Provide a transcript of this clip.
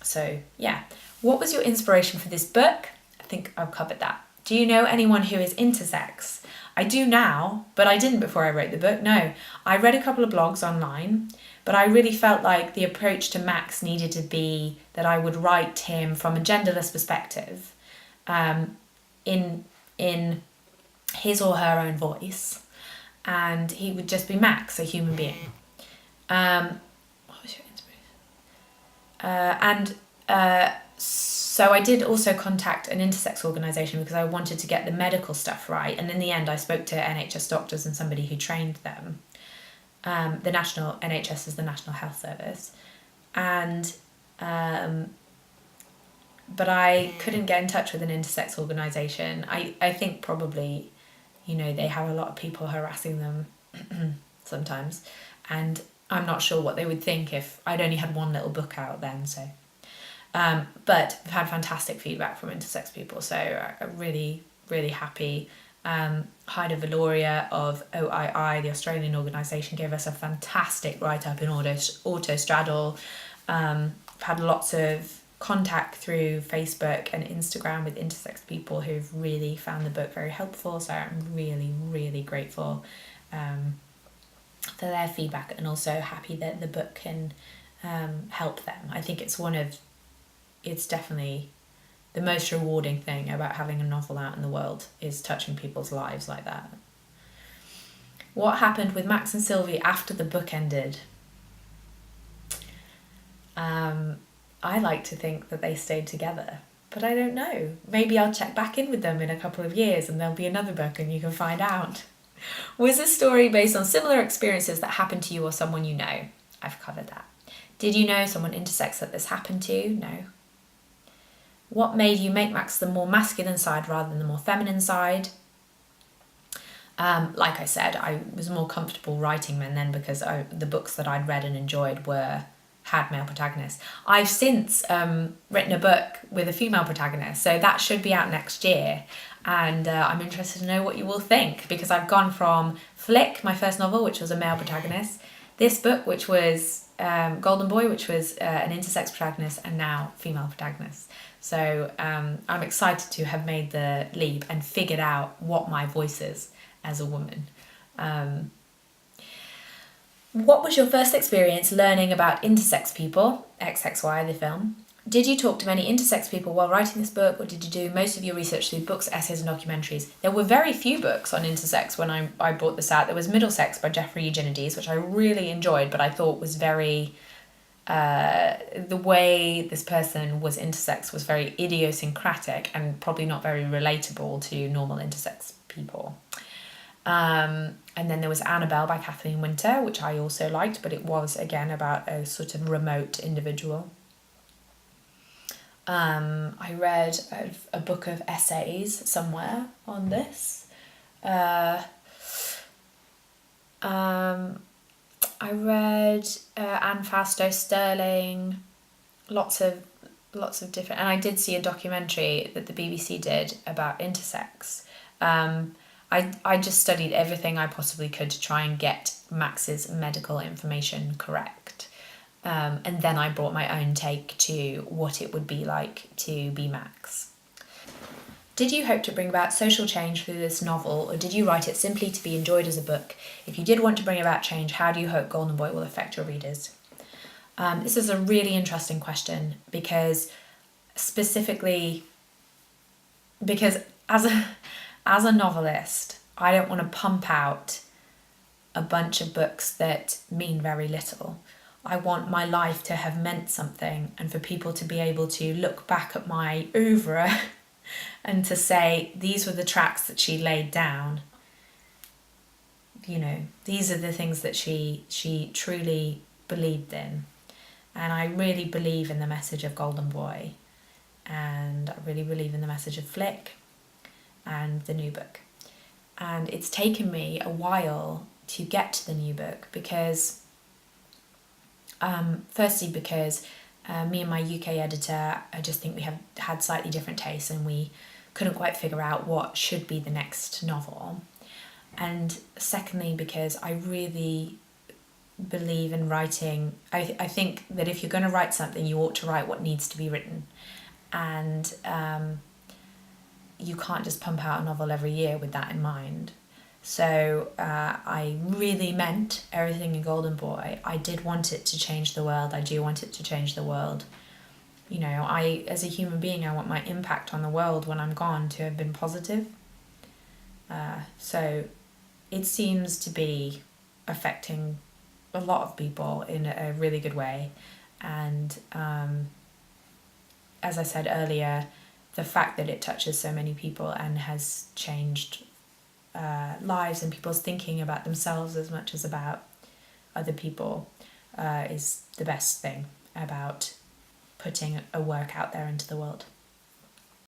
So yeah. What was your inspiration for this book? I think I've covered that. Do you know anyone who is intersex? I do now, but I didn't before I wrote the book. No, I read a couple of blogs online, but I really felt like the approach to Max needed to be that I would write him from a genderless perspective, in his or her own voice, and he would just be Max, a human being. What was your inspiration? So I did also contact an intersex organisation because I wanted to get the medical stuff right, and in the end I spoke to NHS doctors and somebody who trained them. The national NHS is the National Health Service, and but I couldn't get in touch with an intersex organisation. I think probably, they have a lot of people harassing them sometimes, and I'm not sure what they would think if I'd only had one little book out then. So, but I've had fantastic feedback from intersex people, so I'm really, really happy. Haida Valoria of OII, the Australian organisation, gave us a fantastic write-up in Autostraddle. I've had lots of contact through Facebook and Instagram with intersex people who've really found the book very helpful, so I'm really, really grateful for their feedback, and also happy that the book can help them. I think it's definitely the most rewarding thing about having a novel out in the world, is touching people's lives like that. What happened with Max and Sylvie after the book ended? I like to think that they stayed together, but I don't know. Maybe I'll check back in with them in a couple of years and there'll be another book and you can find out. Was this story based on similar experiences that happened to you or someone you know? I've covered that. Did you know someone intersex that this happened to? No. What made you make Max the more masculine side rather than the more feminine side? Like I said, I was more comfortable writing men then because the books that I'd read and enjoyed had male protagonists. I've since written a book with a female protagonist, so that should be out next year, and I'm interested to know what you will think, because I've gone from Flick, my first novel, which was a male protagonist, this book, which was Golden Boy, which was an intersex protagonist, and now female protagonist. So I'm excited to have made the leap and figured out what my voice is as a woman. What was your first experience learning about intersex people, XXY, the film? Did you talk to many intersex people while writing this book, or did you do most of your research through books, essays and documentaries? There were very few books on intersex when I brought this out. There was Middlesex by Jeffrey Eugenides, which I really enjoyed, but I thought was very... the way this person was intersex was very idiosyncratic and probably not very relatable to normal intersex people. And then there was Annabelle by Kathleen Winter, which I also liked, but it was, again, about a sort of remote individual. I read a book of essays somewhere on this. I read Anne Fausto Sterling, lots of different, and I did see a documentary that the BBC did about intersex. I just studied everything I possibly could to try and get Max's medical information correct. And then I brought my own take to what it would be like to be Max. Did you hope to bring about social change through this novel, or did you write it simply to be enjoyed as a book? If you did want to bring about change, how do you hope Golden Boy will affect your readers? This is a really interesting question, because as a novelist, I don't want to pump out a bunch of books that mean very little. I want my life to have meant something, and for people to be able to look back at my oeuvre and to say, these were the tracks that she laid down. These are the things that she truly believed in. And I really believe in the message of Golden Boy, and I really believe in the message of Flick and the new book. And it's taken me a while to get to the new book because, firstly, because me and my UK editor, I just think we have had slightly different tastes and we couldn't quite figure out what should be the next novel. And secondly, because I really believe in writing. I think that if you're going to write something, you ought to write what needs to be written. And you can't just pump out a novel every year with that in mind. So I really meant everything in Golden Boy. I did want it to change the world. I do want it to change the world. You know, as a human being, I want my impact on the world when I'm gone to have been positive. So it seems to be affecting a lot of people in a really good way. And as I said earlier, the fact that it touches so many people and has changed lives and people's thinking about themselves as much as about other people is the best thing about putting a work out there into the world.